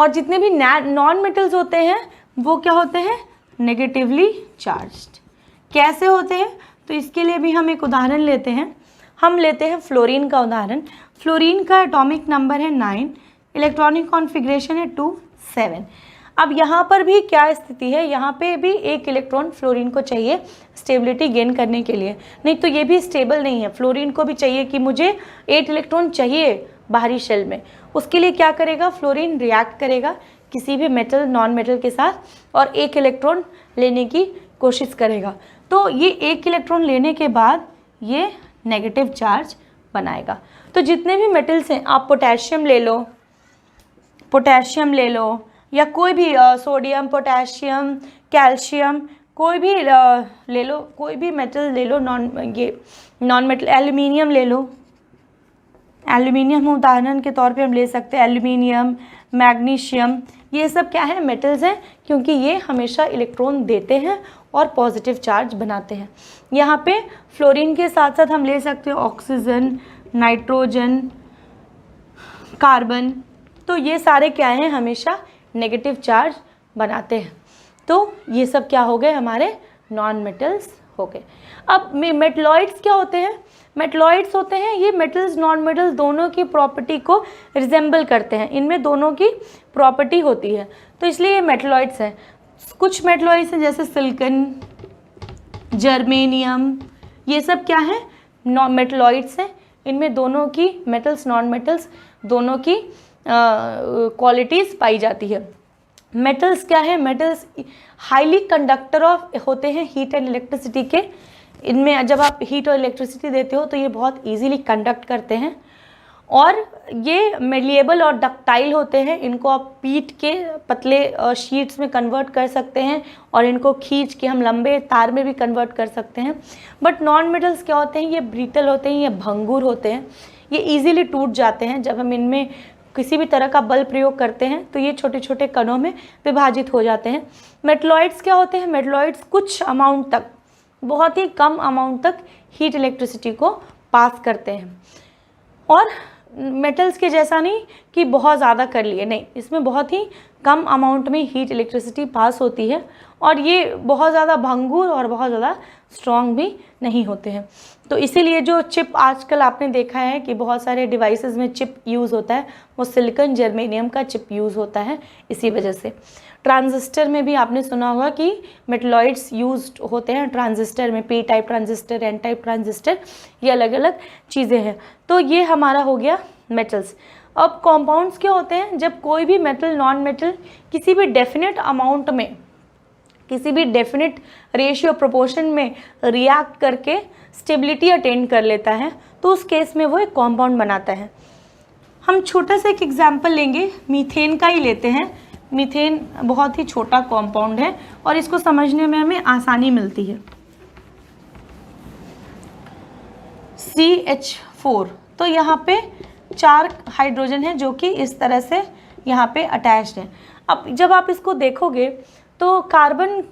और जितने भी नॉन मेटल्स होते हैं वो क्या होते हैं, नेगेटिवली चार्ज्ड। कैसे होते हैं, तो इसके लिए भी हम एक उदाहरण लेते हैं। हम लेते हैं फ्लोरीन का उदाहरण। फ्लोरीन का एटॉमिक नंबर है 9, इलेक्ट्रॉनिक कॉन्फ़िगरेशन है 2, 7। अब यहाँ पर भी क्या स्थिति है, यहाँ पे भी एक इलेक्ट्रॉन फ्लोरीन को चाहिए स्टेबिलिटी गेन करने के लिए, नहीं तो ये भी स्टेबल नहीं है। फ्लोरीन को भी चाहिए कि मुझे 8 इलेक्ट्रॉन चाहिए बाहरी शेल में। उसके लिए क्या करेगा, फ्लोरीन रिएक्ट करेगा किसी भी मेटल नॉन मेटल के साथ और 1 इलेक्ट्रॉन लेने की कोशिश करेगा। तो ये 1 इलेक्ट्रॉन लेने के बाद ये नेगेटिव चार्ज बनाएगा। तो जितने भी मेटल्स हैं, आप पोटेशियम ले लो या कोई भी सोडियम, पोटेशियम, कैल्शियम, कोई भी ले लो, कोई भी मेटल ले लो, नॉन मेटल, एल्यूमिनियम ले लो। एल्यूमिनियम उदाहरण के तौर पे हम ले सकते हैं, एल्यूमिनियम, मैग्नीशियम, ये सब क्या है, मेटल्स हैं, क्योंकि ये हमेशा इलेक्ट्रॉन देते हैं और पॉजिटिव चार्ज बनाते हैं। यहाँ पे फ्लोरीन के साथ साथ हम ले सकते हैं ऑक्सीजन, नाइट्रोजन, कार्बन। तो ये सारे क्या हैं, हमेशा नेगेटिव चार्ज बनाते हैं। तो ये सब क्या हो गए, हमारे नॉन मेटल्स हो गए। अब मेटलॉइड्स क्या होते हैं, मेटलॉइड्स होते हैं ये मेटल्स नॉन मेटल्स दोनों की प्रॉपर्टी को रिजेंबल करते हैं, इनमें दोनों की प्रॉपर्टी होती है, तो इसलिए ये मेटलॉइड्स हैं। कुछ मेटलॉइड्स हैं जैसे सिलिकॉन, जर्मेनियम, ये सब क्या है, मेटलॉइड्स हैं। इनमें दोनों की मेटल्स नॉन मेटल्स दोनों की क्वालिटीज़ पाई जाती है। मेटल्स क्या है, मेटल्स हाईली कंडक्टर ऑफ होते हैं हीट एंड इलेक्ट्रिसिटी के। इनमें जब आप हीट और इलेक्ट्रिसिटी देते हो तो ये बहुत इजीली कंडक्ट करते हैं और ये मेलिएबल और डक्टाइल होते हैं। इनको आप पीट के पतले शीट्स में कन्वर्ट कर सकते हैं और इनको खींच के हम लंबे तार में भी कन्वर्ट कर सकते हैं। बट नॉन मेटल्स क्या होते हैं, ये ब्रिटल होते हैं, ये भंगुर होते हैं, ये ईजीली टूट जाते हैं। जब हम इनमें किसी भी तरह का बल प्रयोग करते हैं तो ये छोटे छोटे कणों में विभाजित हो जाते हैं। मेटलॉइड्स क्या होते हैं, मेटलॉइड्स कुछ अमाउंट तक, बहुत ही कम अमाउंट तक हीट इलेक्ट्रिसिटी को पास करते हैं। और मेटल्स के जैसा नहीं कि बहुत ज़्यादा कर लिए, नहीं, इसमें बहुत ही कम अमाउंट में हीट इलेक्ट्रिसिटी पास होती है और ये बहुत ज़्यादा भंगुर और बहुत ज़्यादा स्ट्रॉन्ग भी नहीं होते हैं। तो इसीलिए जो चिप आजकल आपने देखा है कि बहुत सारे डिवाइसेस में चिप यूज़ होता है, वो सिलिकॉन जर्मेनियम का चिप यूज़ होता है। इसी वजह से ट्रांजिस्टर में भी आपने सुना होगा कि मेटलॉइड्स यूज्ड होते हैं ट्रांजिस्टर में, P type transistor, N type transistor, ये अलग अलग चीज़ें हैं। तो ये हमारा हो गया मेटल्स। अब कॉम्पाउंड्स क्या होते हैं, जब कोई भी मेटल नॉन मेटल किसी भी डेफिनेट अमाउंट में, किसी भी डेफिनेट रेशियो प्रोपोर्शन में रिएक्ट करके स्टेबिलिटी अटेन कर लेता है तो उस केस में वो एक कॉम्पाउंड बनाता है। हम छोटा सा एक एग्जांपल लेंगे, मीथेन का ही लेते हैं। मीथेन बहुत ही छोटा कॉम्पाउंड है और इसको समझने में हमें आसानी मिलती है। CH4, तो यहाँ पे 4 हाइड्रोजन है जो कि इस तरह से यहाँ पे अटैच्ड है। अब जब आप इसको देखोगे तो कार्बन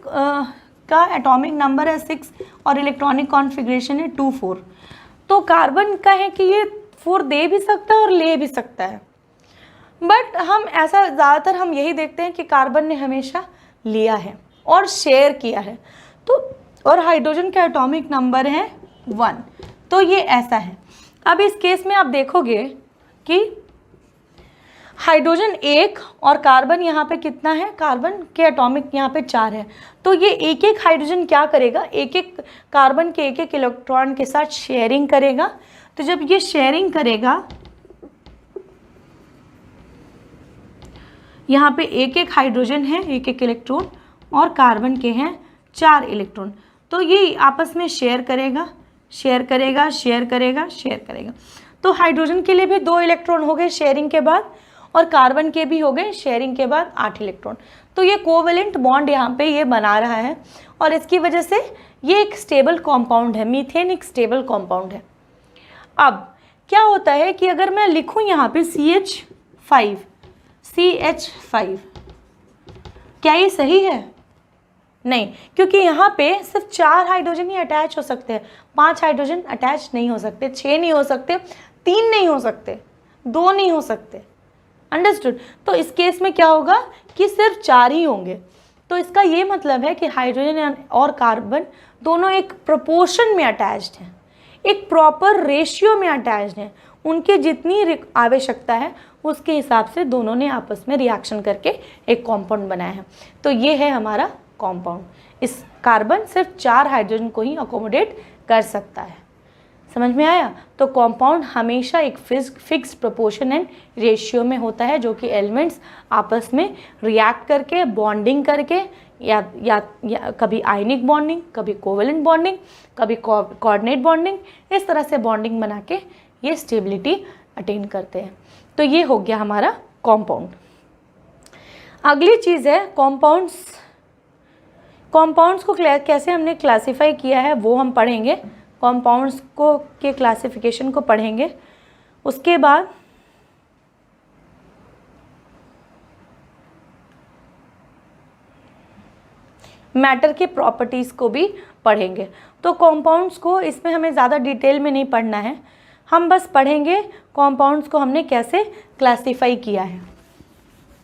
का एटॉमिक नंबर है 6 और इलेक्ट्रॉनिक कॉन्फ़िगरेशन है 2, 4। तो कार्बन का है कि ये 4 दे भी सकता है और ले भी सकता है, बट हम ऐसा ज़्यादातर हम यही देखते हैं कि कार्बन ने हमेशा लिया है और शेयर किया है। तो और हाइड्रोजन का एटॉमिक नंबर है 1, तो ये ऐसा है। अब इस केस में आप देखोगे कि हाइड्रोजन 1 और कार्बन यहाँ पे कितना है, कार्बन के एटॉमिक यहाँ पे 4 है। तो ये एक एक हाइड्रोजन क्या करेगा, एक एक कार्बन के एक एक इलेक्ट्रॉन के साथ शेयरिंग करेगा। तो जब ये शेयरिंग करेगा, यहाँ पे एक एक हाइड्रोजन है, एक एक इलेक्ट्रॉन, और कार्बन के हैं 4 इलेक्ट्रॉन। तो ये आपस में शेयर करेगा, शेयर करेगा, शेयर करेगा, शेयर करेगा। तो हाइड्रोजन के लिए भी 2 इलेक्ट्रॉन हो गए शेयरिंग के बाद और कार्बन के भी हो गए शेयरिंग के बाद 8 इलेक्ट्रॉन। तो ये कोवेलेंट बॉन्ड यहाँ पे ये बना रहा है और इसकी वजह से ये एक स्टेबल कॉम्पाउंड है। मीथेन एक स्टेबल कॉम्पाउंड है। अब क्या होता है कि अगर मैं लिखूँ यहाँ पे CH5, क्या ये सही है? नहीं, क्योंकि यहाँ पे सिर्फ 4 हाइड्रोजन ही अटैच हो सकते हैं, 5 हाइड्रोजन अटैच नहीं हो सकते, 6 नहीं हो सकते, 3 नहीं हो सकते, 2 नहीं हो सकते। अंडरस्टूड। तो इस केस में क्या होगा कि सिर्फ 4 ही होंगे। तो इसका ये मतलब है कि हाइड्रोजन और कार्बन दोनों एक प्रोपोर्शन में अटैच्ड हैं, एक प्रॉपर रेशियो में अटैच्ड हैं। उनके जितनी आवश्यकता है उसके हिसाब से दोनों ने आपस में रिएक्शन करके एक कंपाउंड बनाया है। तो ये है हमारा कंपाउंड। इस कार्बन सिर्फ 4 हाइड्रोजन को ही अकोमोडेट कर सकता है। समझ में आया? तो कंपाउंड हमेशा एक फिक्स्ड प्रोपोर्शन एंड रेशियो में होता है, जो कि एलिमेंट्स आपस में रिएक्ट करके बॉन्डिंग करके या कभी आयनिक बॉन्डिंग, कभी कोवेलेंट बॉन्डिंग, कभी कोऑर्डिनेट बॉन्डिंग, इस तरह से बॉन्डिंग बना के ये स्टेबिलिटी अटेन करते हैं। तो ये हो गया हमारा कंपाउंड। अगली चीज़ है कंपाउंड्स। कंपाउंड्स को कैसे हमने क्लासिफाई किया है वो हम पढ़ेंगे, कंपाउंड्स को के क्लासिफिकेशन को पढ़ेंगे। उसके बाद मैटर के प्रॉपर्टीज़ को भी पढ़ेंगे। तो कंपाउंड्स को इसमें हमें ज़्यादा डिटेल में नहीं पढ़ना है, हम बस पढ़ेंगे कंपाउंड्स को हमने कैसे क्लासिफाई किया है,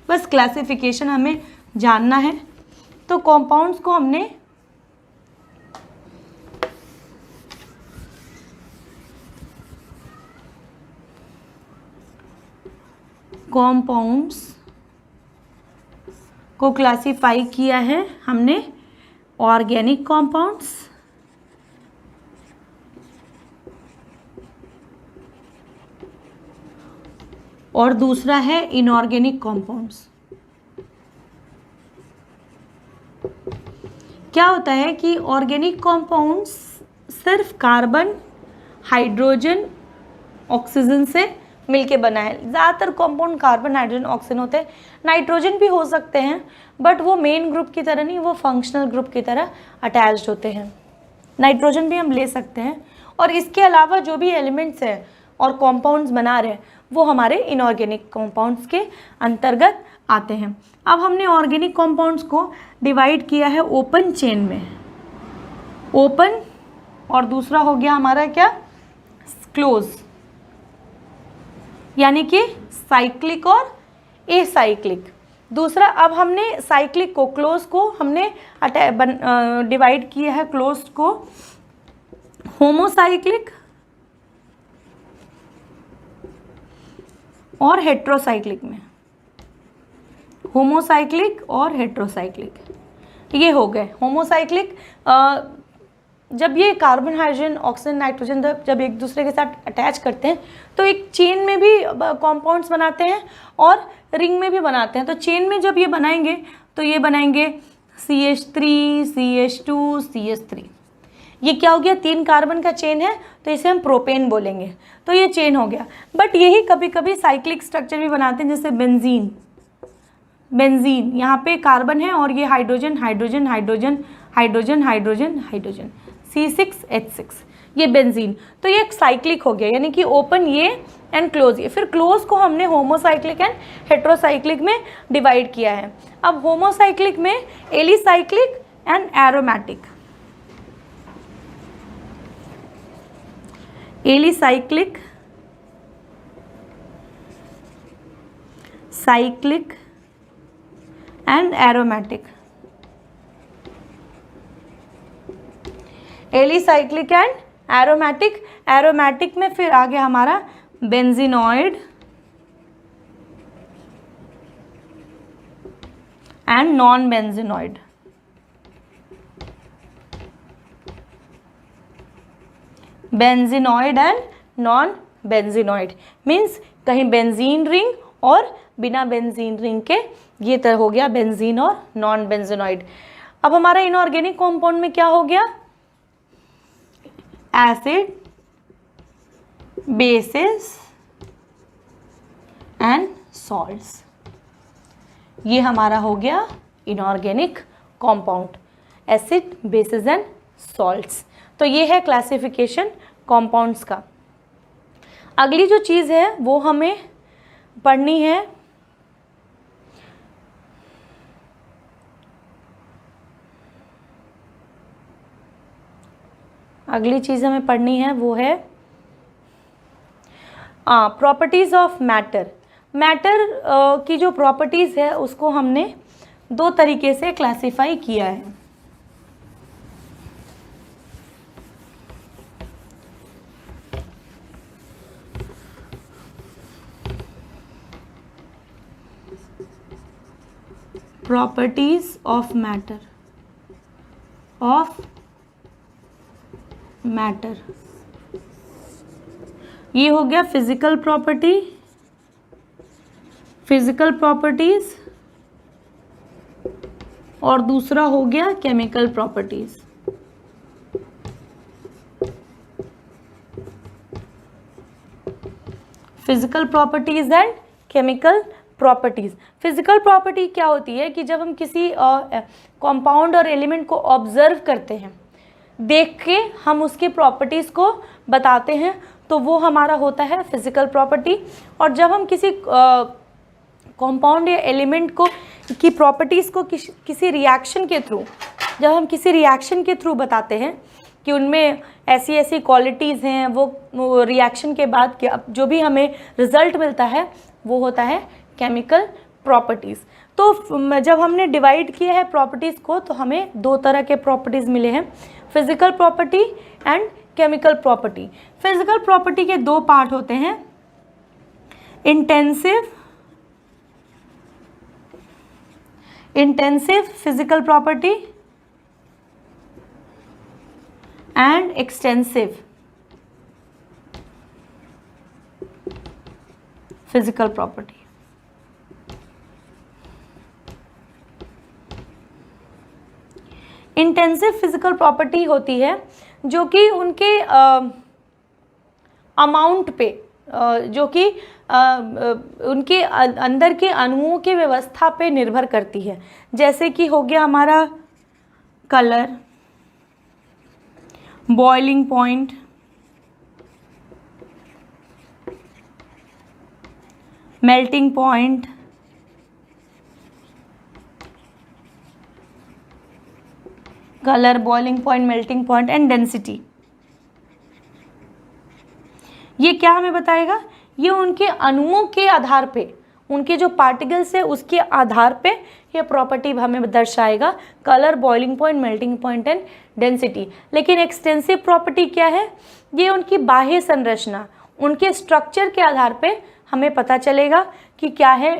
बस क्लासिफिकेशन हमें जानना है। तो कंपाउंड्स को हमने क्लासिफाई किया है हमने ऑर्गेनिक कंपाउंड्स, और दूसरा है इनऑर्गेनिक कंपाउंड्स। क्या होता है कि ऑर्गेनिक कंपाउंड्स सिर्फ कार्बन, हाइड्रोजन, ऑक्सीजन से मिलके बना है। ज़्यादातर कंपाउंड कार्बन, हाइड्रोजन, ऑक्सीजन होते हैं। नाइट्रोजन भी हो सकते हैं, बट वो मेन ग्रुप की तरह नहीं, वो फंक्शनल ग्रुप की तरह अटैच्ड होते हैं। नाइट्रोजन भी हम ले सकते हैं। और इसके अलावा जो भी एलिमेंट्स हैं और कंपाउंड्स बना रहे हैं वो हमारे इनऑर्गेनिक कंपाउंड्स के अंतर्गत आते हैं। अब हमने ऑर्गेनिक कंपाउंड्स को डिवाइड किया है ओपन चेन में, ओपन, और दूसरा हो गया हमारा क्या, क्लोज, यानी कि साइक्लिक और एसाइक्लिक। दूसरा, अब हमने साइक्लिक को, क्लोज को हमने डिवाइड किया है, क्लोज को होमोसाइक्लिक और हेट्रोसाइक्लिक में, होमोसाइक्लिक और हेट्रोसाइक्लिक ये हो गए। होमोसाइक्लिक जब ये कार्बन, हाइड्रोजन, ऑक्सीजन, नाइट्रोजन जब एक दूसरे के साथ अटैच करते हैं तो एक चेन में भी कंपाउंड्स बनाते हैं और रिंग में भी बनाते हैं। तो चेन में जब ये बनाएंगे तो ये बनाएंगे CH3, CH2, CH3। ये क्या हो गया, 3 कार्बन का चेन है, तो इसे हम प्रोपेन बोलेंगे। तो ये चेन हो गया। बट यही कभी कभी साइक्लिक स्ट्रक्चर भी बनाते हैं, जैसे बेंजीन। बेंजीन यहाँ पे कार्बन है और ये hydrogen, hydrogen, hydrogen, hydrogen, hydrogen, hydrogen, C6H6, ये बेंजीन। तो ये एक साइक्लिक हो गया, यानी कि ओपन ये एंड क्लोज ये। फिर क्लोज को हमने होमोसाइक्लिक एंड हेट्रोसाइक्लिक में डिवाइड किया है। अब होमोसाइक्लिक में alicyclic and aromatic, alicyclic, cyclic and aromatic, alicyclic and aromatic. Aromatic में फिर आ गया हमारा benzenoid and non benzenoid. Benzenoid and non benzenoid means कहीं बेंजीन रिंग और बिना बेंजीन रिंग के, ये तरह हो गया बेंजीन और नॉन बेंजीनॉइड। अब हमारा इनऑर्गेनिक कंपाउंड में क्या हो गया, एसिड, बेसिस एंड सॉल्ट्स, ये हमारा हो गया inorganic compound, acid, basis and salts. तो ये है क्लासिफिकेशन कंपाउंड्स का। अगली जो चीज़ है वो हमें पढ़नी है वो है प्रॉपर्टीज ऑफ मैटर। मैटर की जो प्रॉपर्टीज़ है उसको हमने दो तरीके से क्लासिफाई किया है। प्रॉपर्टीज ऑफ मैटर, ये हो गया फिजिकल प्रॉपर्टीज और दूसरा हो गया chemical properties. Physical properties and chemical properties. Physical property क्या होती है कि जब हम किसी कंपाउंड और एलिमेंट को ऑब्जर्व करते हैं, देख के हम उसकी प्रॉपर्टीज को बताते हैं, तो वो हमारा होता है फिजिकल प्रॉपर्टी। और जब हम किसी कंपाउंड या एलिमेंट को की प्रॉपर्टीज को किसी रिएक्शन के थ्रू, जब हम किसी रिएक्शन के थ्रू बताते हैं कि उनमें ऐसी ऐसी क्वालिटीज़ हैं, वो रिएक्शन के बाद जो भी हमें रिजल्ट मिलता है वो होता है केमिकल प्रॉपर्टीज़। तो जब हमने डिवाइड किया है प्रॉपर्टीज़ को, तो हमें दो तरह के प्रॉपर्टीज़ मिले हैं, physical property and chemical property. Physical property के दो पार्ट होते हैं, intensive physical property and extensive physical property. Intensive physical property होती है जो कि उनके अमाउंट पे, जो कि उनके अंदर के अणुओं की व्यवस्था पे निर्भर करती है। जैसे कि हो गया हमारा colour, boiling point, melting point, colour, boiling point, melting point and density. ये क्या हमें बताएगा? ये उनके अणुओं के आधार पे, उनके जो पार्टिकल्स है उसके आधार पे ये प्रॉपर्टी हमें दर्शाएगा, colour, boiling point, melting point and density. लेकिन एक्सटेंसिव प्रॉपर्टी क्या है? ये उनकी बाह्य संरचना, उनके स्ट्रक्चर के आधार पे हमें पता चलेगा कि क्या है,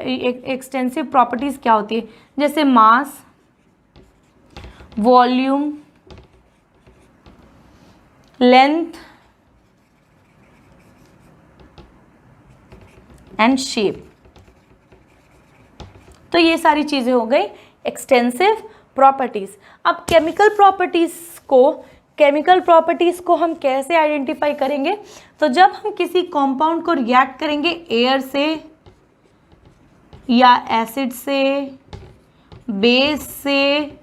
एक्सटेंसिव प्रॉपर्टीज क्या होती है। जैसे मास, वॉल्यूम, लेंथ एंड शेप। तो ये सारी चीजें हो गई एक्सटेंसिव प्रॉपर्टीज। अब केमिकल प्रॉपर्टीज को हम कैसे आइडेंटिफाई करेंगे? तो जब हम किसी कंपाउंड को रिएक्ट करेंगे एयर से या एसिड से, बेस से,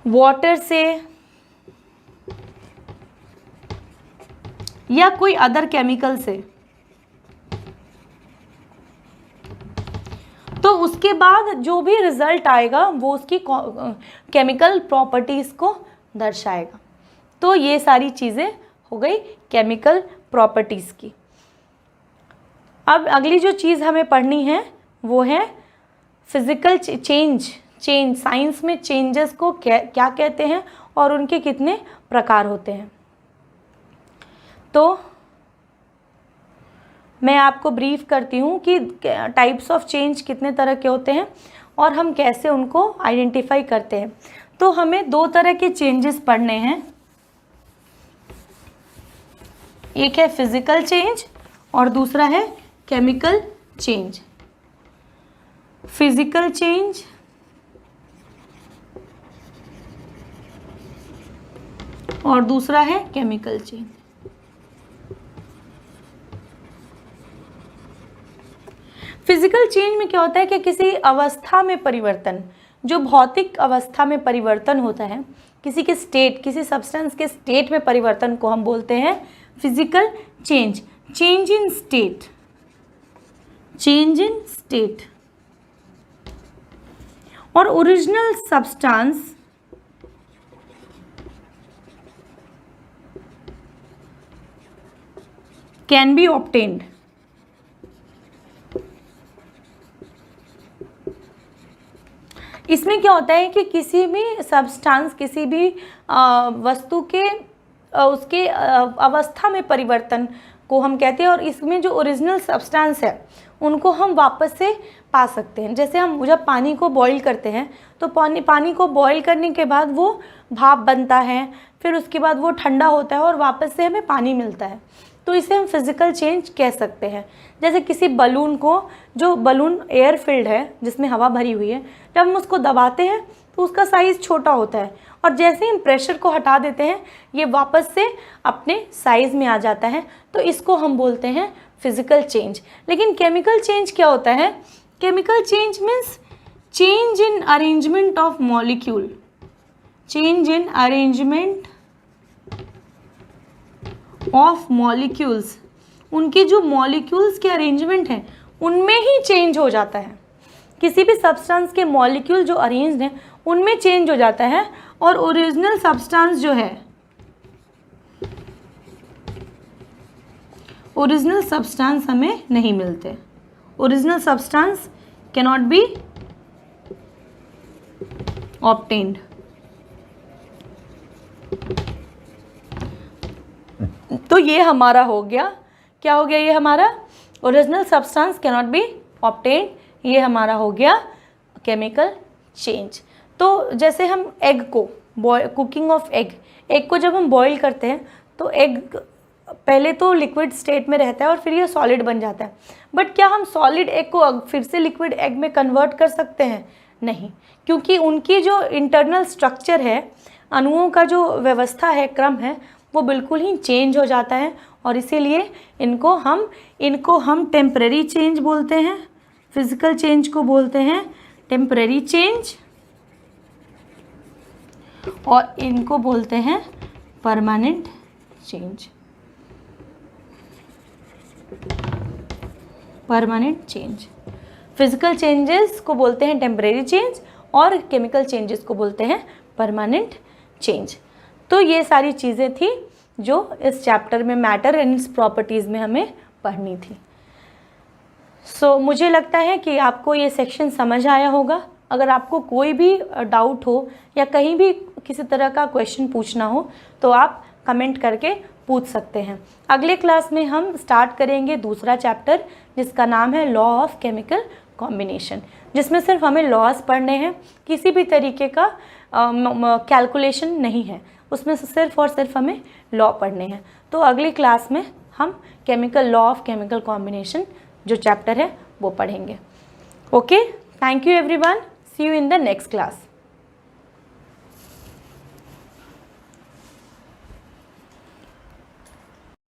वाटर से या कोई अदर केमिकल से, तो उसके बाद जो भी रिजल्ट आएगा वो उसकी केमिकल प्रॉपर्टीज को दर्शाएगा। तो ये सारी चीजें हो गई केमिकल प्रॉपर्टीज की। अब अगली जो चीज हमें पढ़नी है वो है फिजिकल चेंज। साइंस में चेंजेस को क्या कहते हैं और उनके कितने प्रकार होते हैं। तो मैं आपको ब्रीफ करती हूँ कि टाइप्स ऑफ चेंज कितने तरह के होते हैं और हम कैसे उनको आइडेंटिफाई करते हैं। तो हमें दो तरह के चेंजेस पढ़ने हैं, एक है फिजिकल चेंज और दूसरा है केमिकल चेंज। फिजिकल चेंज और दूसरा है केमिकल चेंज। फिजिकल चेंज में क्या होता है कि किसी अवस्था में परिवर्तन, जो भौतिक अवस्था में परिवर्तन होता है, किसी के स्टेट, किसी सब्सटेंस के स्टेट में परिवर्तन को हम बोलते हैं physical change. Change in state और original substance can be obtained. इसमें क्या होता है कि किसी भी सब्सटेंस, किसी भी वस्तु के उसके अवस्था में परिवर्तन को हम कहते हैं, और इसमें जो ओरिजिनल सब्सटेंस है उनको हम वापस से पा सकते हैं। जैसे हम जब पानी को बॉईल करते हैं तो पानी को बॉईल करने के बाद वो भाप बनता है, फिर उसके बाद वो ठंडा होता है और वापस से हमें पानी मिलता है। तो इसे हम फिज़िकल चेंज कह सकते हैं। जैसे किसी बलून को, जो बलून एयर फिल्ड है जिसमें हवा भरी हुई है, जब हम उसको दबाते हैं तो उसका साइज़ छोटा होता है, और जैसे ही हम प्रेशर को हटा देते हैं ये वापस से अपने साइज़ में आ जाता है। तो इसको हम बोलते हैं फिज़िकल चेंज। लेकिन केमिकल चेंज क्या होता है? Chemical change means change in arrangement of molecule, change in arrangement of molecules, उनके जो मॉलिक्यूल्स के अरेंजमेंट हैं उनमें ही चेंज हो जाता है। किसी भी सब्सटेंस के मॉलिक्यूल जो अरेंज्ड हैं उनमें चेंज हो जाता है, और ओरिजिनल सब्सटेंस जो है, ओरिजिनल सब्सटेंस हमें नहीं मिलते। Original substance cannot be obtained. तो ये हमारा हो गया, क्या हो गया? ये हमारा original substance cannot be obtained, ये हमारा हो गया केमिकल चेंज। तो जैसे हम एग को कुकिंग ऑफ एग को जब हम बॉईल करते हैं तो एग पहले तो लिक्विड स्टेट में रहता है और फिर ये सॉलिड बन जाता है। बट क्या हम सॉलिड एग को फिर से लिक्विड एग में कन्वर्ट कर सकते हैं? नहीं, क्योंकि उनकी जो इंटरनल स्ट्रक्चर है, अणुओं का जो व्यवस्था है, क्रम है, वो बिल्कुल ही चेंज हो जाता है, और इसीलिए इनको हम टेम्परेरी चेंज बोलते हैं। फिजिकल चेंज को बोलते हैं टेम्परेरी चेंज, और इनको बोलते हैं permanent change. Permanent change, physical changes को बोलते हैं टेम्परेरी चेंज, और केमिकल चेंजेस को बोलते हैं परमानेंट चेंज। तो ये सारी चीज़ें थी जो इस चैप्टर में मैटर एंड इट्स प्रॉपर्टीज़ में हमें पढ़नी थी। मुझे लगता है कि आपको ये सेक्शन समझ आया होगा। अगर आपको कोई भी डाउट हो या कहीं भी किसी तरह का क्वेश्चन पूछना हो तो आप कमेंट करके पूछ सकते हैं। अगले क्लास में हम स्टार्ट करेंगे दूसरा चैप्टर जिसका नाम है लॉ ऑफ केमिकल कॉम्बिनेशन, जिसमें सिर्फ हमें लॉज पढ़ने हैं, किसी भी तरीके का कैलकुलेशन नहीं है, उसमें सिर्फ और सिर्फ हमें लॉ पढ़ने हैं। तो अगली क्लास में हम लॉ ऑफ केमिकल कॉम्बिनेशन जो चैप्टर है वो पढ़ेंगे। Okay, thank you everyone, see you in the next class.